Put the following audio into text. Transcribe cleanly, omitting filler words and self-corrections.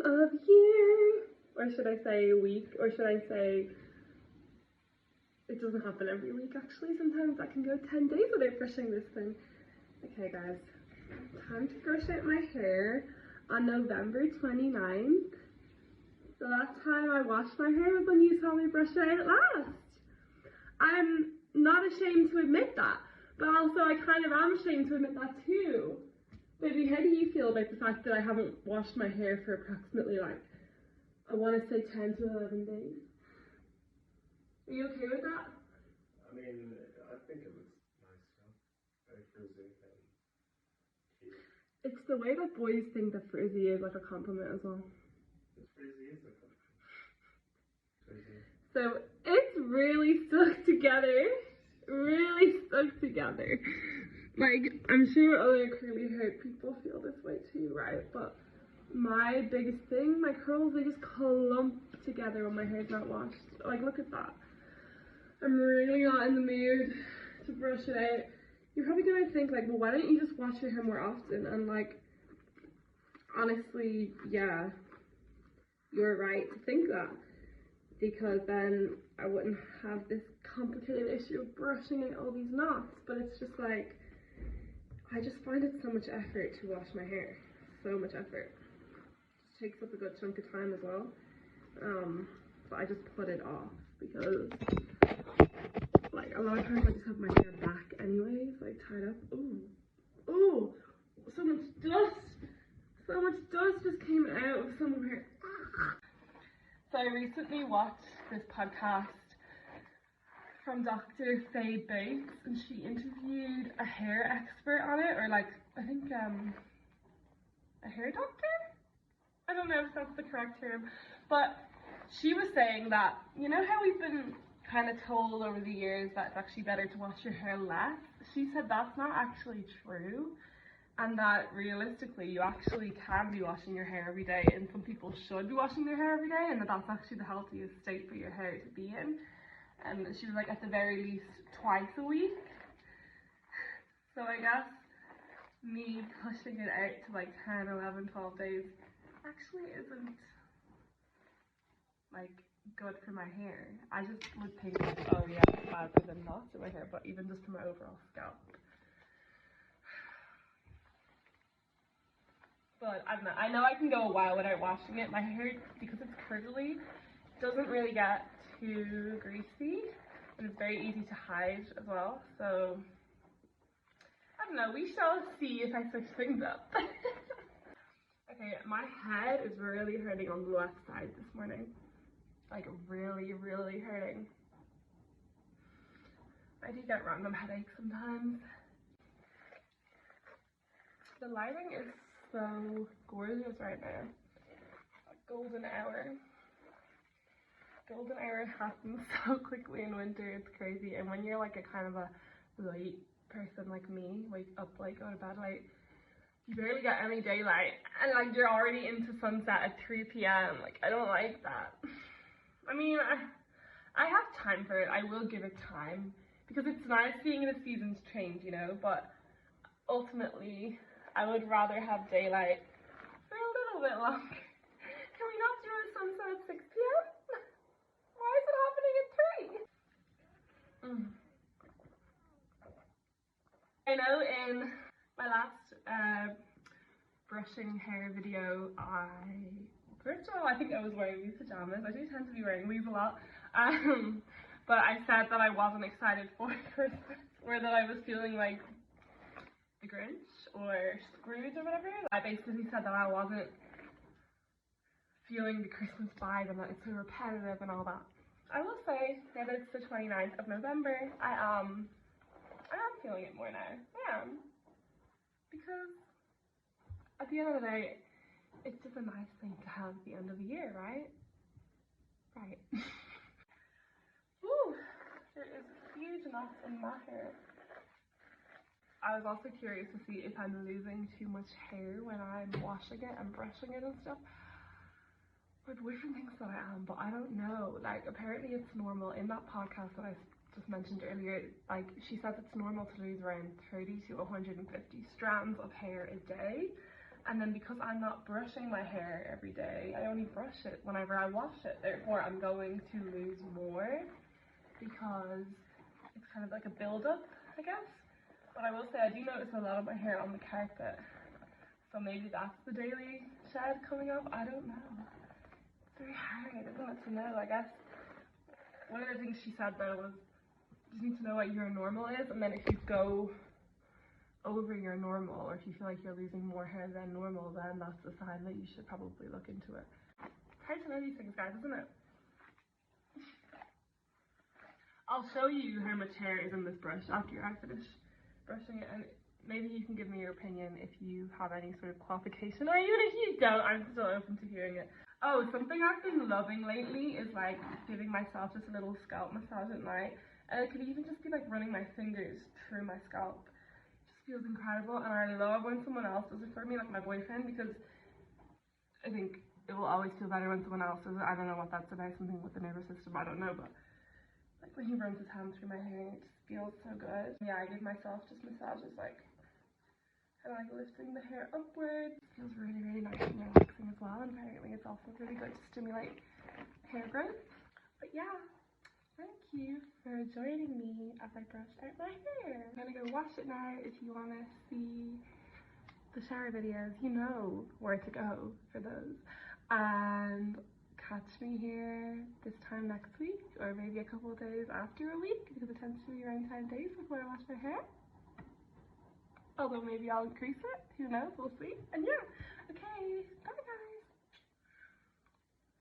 time of year. Or should I say week? Or should I say it doesn't happen every week actually. Sometimes I can go 10 days without brushing this thing. Okay guys, time to brush out my hair on November 29th. The last time I washed my hair was when you saw me brush it out last. I'm not ashamed to admit that, but also I kind of am ashamed to admit that too. Baby, how do you feel about the fact that I haven't washed my hair for approximately like, I want to say 10 to 11 days? Are you okay with that? I mean, I think it looks nice, though. Very frizzy and cute. It's the way that boys think that frizzy is like a compliment as well. Frizzy is a compliment. Frizzy. So it's really stuck together. Really stuck together. Like, I'm sure other curly haired people feel this way too, right? But my biggest thing, my curls, they just clump together when my hair's not washed. Like, look at that. I'm really not in the mood to brush it out. You're probably gonna think like, well, why don't you just wash your hair more often? And like, honestly, yeah, you're right to think that, because then I wouldn't have this complicated issue of brushing out all these knots. But it's just like, I just find it so much effort to wash my hair. So much effort. It just takes up a good chunk of time as well. But I just put it off because like a lot of times I just have my hair back anyways, like tied up. Ooh, ooh, so much dust. So much dust just came out of some of her. So I recently watched this podcast from Dr. Faye Bates, and she interviewed a hair expert on it, or like, I think a hair doctor? I don't know if that's the correct term, but she was saying that, you know how we've been kind of told over the years that it's actually better to wash your hair less? She said that's not actually true, and that realistically you actually can be washing your hair every day, and some people should be washing their hair every day, and that's actually the healthiest state for your hair to be in. And she was like, at the very least twice a week. So I guess me pushing it out to like 10, 11, 12 days actually isn't like good for my hair. I just would think, oh yeah, it's bad for the knots in my hair, but even just for my overall scalp. But I don't know. I know I can go a while without washing it. My hair, because it's curly, doesn't really get too greasy, and it's very easy to hide as well. So I don't know. We shall see if I switch things up. Okay, my head is really hurting on the left side this morning. Like really, really hurting. I do get random headaches sometimes. The lighting is so gorgeous right now. Golden hour. Golden hour happens so quickly in winter, it's crazy. And when you're like a kind of a late person like me, wake up late, go to bed late, you barely get any daylight, and like you're already into sunset at 3 p.m. Like, I don't like that. I mean, I have time for it. I will give it time, because it's nice seeing the seasons change, you know, but ultimately I would rather have daylight for a little bit longer. Can we not do a sunset at 6 p.m.? Why is it happening at 3? I know in my last brushing hair video, first of all, I think I was wearing these pajamas. I do tend to be wearing these a lot. But I said that I wasn't excited for Christmas, or that I was feeling like the Grinch or Scrooge or whatever. I basically said that I wasn't feeling the Christmas vibe and that it's so repetitive and all that. I will say, now that it's the 29th of November, I am feeling it more now. I am. Because at the end of the day, it's just a nice thing to have at the end of the year, right? Right. Woo! There is huge knots in my hair. I was also curious to see if I'm losing too much hair when I'm washing it and brushing it and stuff. My boyfriend thinks that I am, but I don't know. Like, apparently it's normal. In that podcast that I just mentioned earlier, like, she says it's normal to lose around 30 to 150 strands of hair a day. And then because I'm not brushing my hair every day, I only brush it whenever I wash it. Therefore, I'm going to lose more because it's kind of like a build-up, I guess. But I will say, I do notice a lot of my hair on the carpet. So maybe that's the daily shed coming up. I don't know. It's very hard, isn't it, to know, I guess. One of the things she said though was, you just need to know what your normal is, and then if you go over your normal, or if you feel like you're losing more hair than normal, then that's a sign that you should probably look into it. It's hard to know these things, guys, isn't it? I'll show you how much hair is in this brush after I finish brushing it, and maybe you can give me your opinion if you have any sort of qualification, or even if you don't, I'm still open to hearing it. Oh, something I've been loving lately is like giving myself just a little scalp massage at night, and it could even just be like running my fingers through my scalp. Feels incredible, and I love when someone else does it for me, like my boyfriend, because I think it will always feel better when someone else does it. I don't know what that's about, something with the nervous system, I don't know, but like when he runs his hand through my hair, it just feels so good. Yeah, I give myself just massages, like kind of like lifting the hair upwards. It feels really, really nice and relaxing as well, and apparently it's also really good to stimulate hair growth. But yeah, thank you for joining me as I brushed out my hair. I'm gonna go wash it now. If you want to see the shower videos, you know where to go for those. And catch me here this time next week, or maybe a couple of days after a week, because it tends to be around 10 days before I wash my hair. Although maybe I'll increase it, who knows, we'll see. And yeah, okay, bye.